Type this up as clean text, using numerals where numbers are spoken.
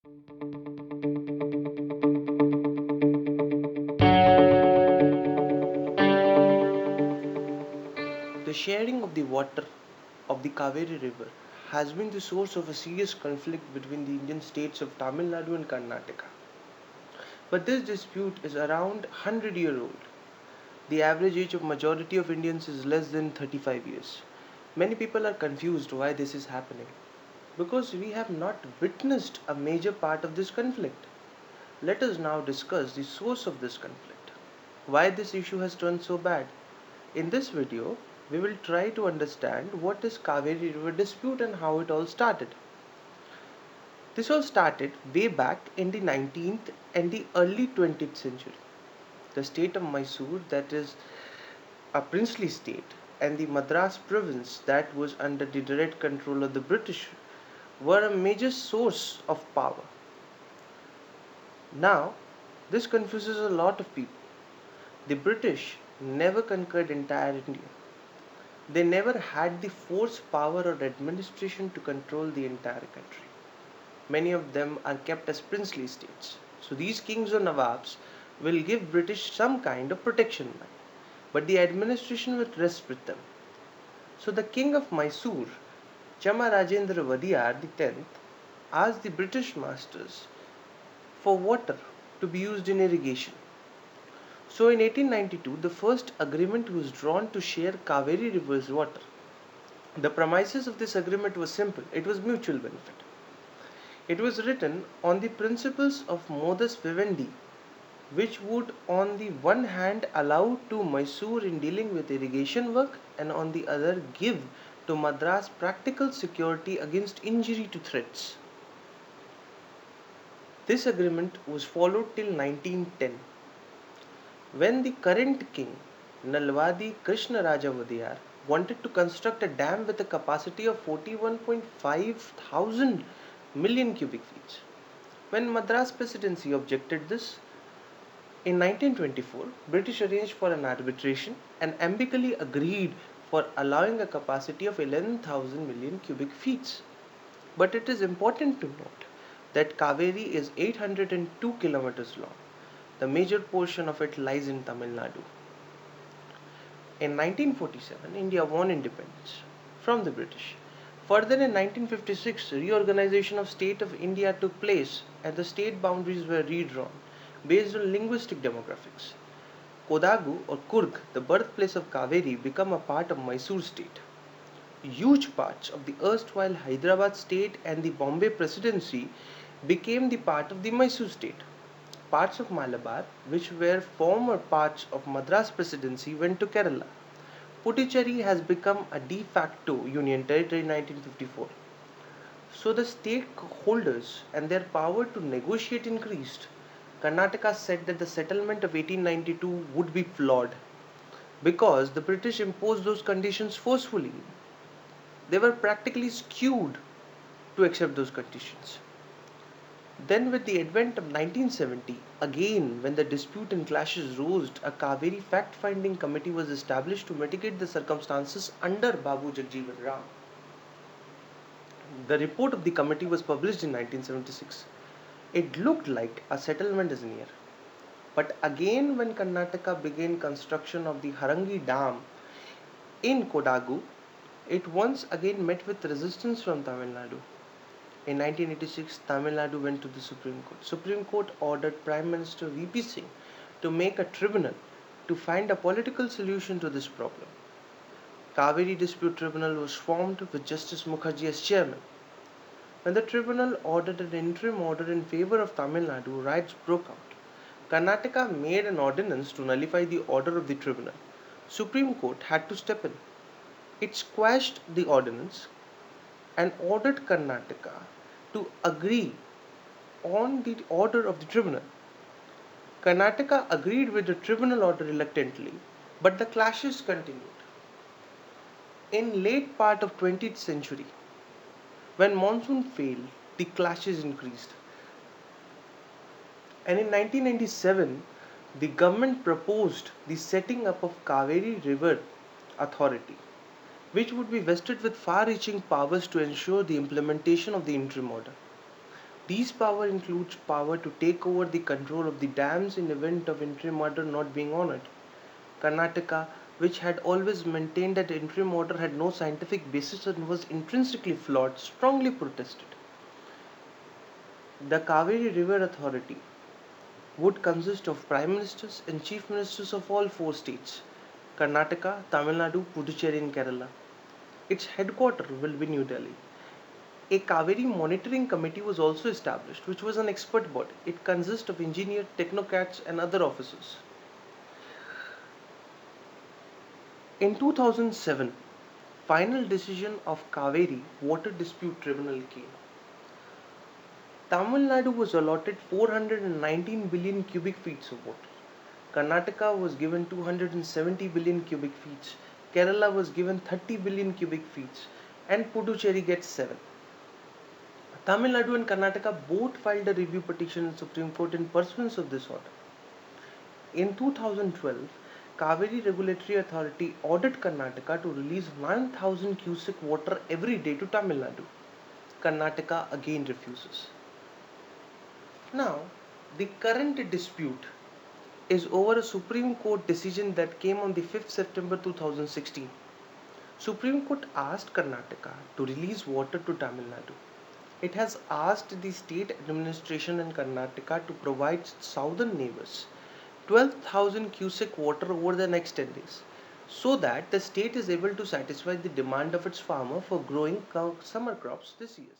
The sharing of the water of the Kaveri river has been the source of a serious conflict between the Indian states of Tamil Nadu and Karnataka. But this dispute is around 100-year old. The average age of majority of Indians is less than 35 years. Many people are confused why this is happening because we have not witnessed a major part of this conflict. Let us now discuss the source of this conflict. Why this issue has turned so bad. In this video, we will try to understand what is Cauvery River Dispute and how it all started. This all started way back in the 19th and the early 20th century. The state of Mysore, that is a princely state, and the Madras province, that was under the direct control of the British, were a major source of power. Now, this confuses a lot of people. The British never conquered entire India. They never had the force, power, or administration to control the entire country. Many of them are kept as princely states. So these kings or nawabs will give British some kind of protection, but the administration will rest with them. So the king of Mysore, Chamarajendra Wadiyar the 10th, asked the British masters for water to be used in irrigation. So in 1892, the first agreement was drawn to share Cauvery river's water. The premises of this agreement was simple. It was mutual benefit. It was written on the principles of modus vivendi, which would on the one hand allow to Mysore in dealing with irrigation work and on the other give to Madras practical security against injury to threats. This agreement was followed till 1910, when the current king, Nalvadi Krishnaraja Wodeyar, wanted to construct a dam with a capacity of 41.5 thousand million cubic feet. When Madras Presidency objected this, in 1924, British arranged for an arbitration and ambically agreed for allowing a capacity of 11,000 million cubic feet. But it is important to note that Kaveri is 802 kilometers long. The major portion of it lies in Tamil Nadu. In 1947, India won independence from the British. Further, in 1956, reorganization of State of India took place and the state boundaries were redrawn based on linguistic demographics. Kodagu or Kurg, the birthplace of Kaveri, became a part of Mysore state. Huge parts of the erstwhile Hyderabad state and the Bombay Presidency became the part of the Mysore state. Parts of Malabar, which were former parts of Madras Presidency, went to Kerala. Puducherry has become a de facto union territory in 1954. So the stakeholders and their power to negotiate increased. Karnataka said that the settlement of 1892 would be flawed because the British imposed those conditions forcefully. They were practically skewed to accept those conditions. Then, with the advent of 1970, again when the dispute and clashes rose, a Kaveri fact finding committee was established to mitigate the circumstances under Babu Jagjeevan Ram. The report of the committee was published in 1976. It looked like a settlement is near. But again, when Karnataka began construction of the Harangi Dam in Kodagu, it once again met with resistance from Tamil Nadu. In 1986, Tamil Nadu went to the Supreme Court. Supreme Court ordered Prime Minister VP Singh to make a tribunal to find a political solution to this problem. Cauvery Dispute Tribunal was formed with Justice Mukherjee as chairman. When the tribunal ordered an interim order in favor of Tamil Nadu, riots broke out. Karnataka made an ordinance to nullify the order of the tribunal. Supreme Court had to step in. It squashed the ordinance and ordered Karnataka to agree on the order of the tribunal. Karnataka agreed with the tribunal order reluctantly, but the clashes continued. In late part of 20th century, when monsoon failed, the clashes increased. And in 1997, the government proposed the setting up of Cauvery River Authority, which would be vested with far-reaching powers to ensure the implementation of the interim order. These power includes power to take over the control of the dams in event of interim order not being honored. Karnataka, which had always maintained that interim order had no scientific basis and was intrinsically flawed, strongly protested. The Kaveri River Authority would consist of prime ministers and chief ministers of all four states: Karnataka, Tamil Nadu, Puducherry, and Kerala. Its headquarters will be New Delhi. A Kaveri monitoring committee was also established, which was an expert body. It consists of engineers, technocrats, and other officers. In 2007, final decision of Cauvery Water Dispute Tribunal came. Tamil Nadu was allotted 419 billion cubic feet of water. Karnataka was given 270 billion cubic feet. Kerala was given 30 billion cubic feet, and Puducherry gets 7. Tamil Nadu and Karnataka both filed a review petition in Supreme Court in pursuance of this order. In 2012, Cauvery Regulatory Authority ordered Karnataka to release 1,000 cubic water every day to Tamil Nadu. Karnataka again refuses. Now, the current dispute is over a Supreme Court decision that came on the 5th September 2016. Supreme Court asked Karnataka to release water to Tamil Nadu. It has asked the state administration in Karnataka to provide southern neighbors 12,000 cubic water over the next 10 days so that the state is able to satisfy the demand of its farmer for growing summer crops this year.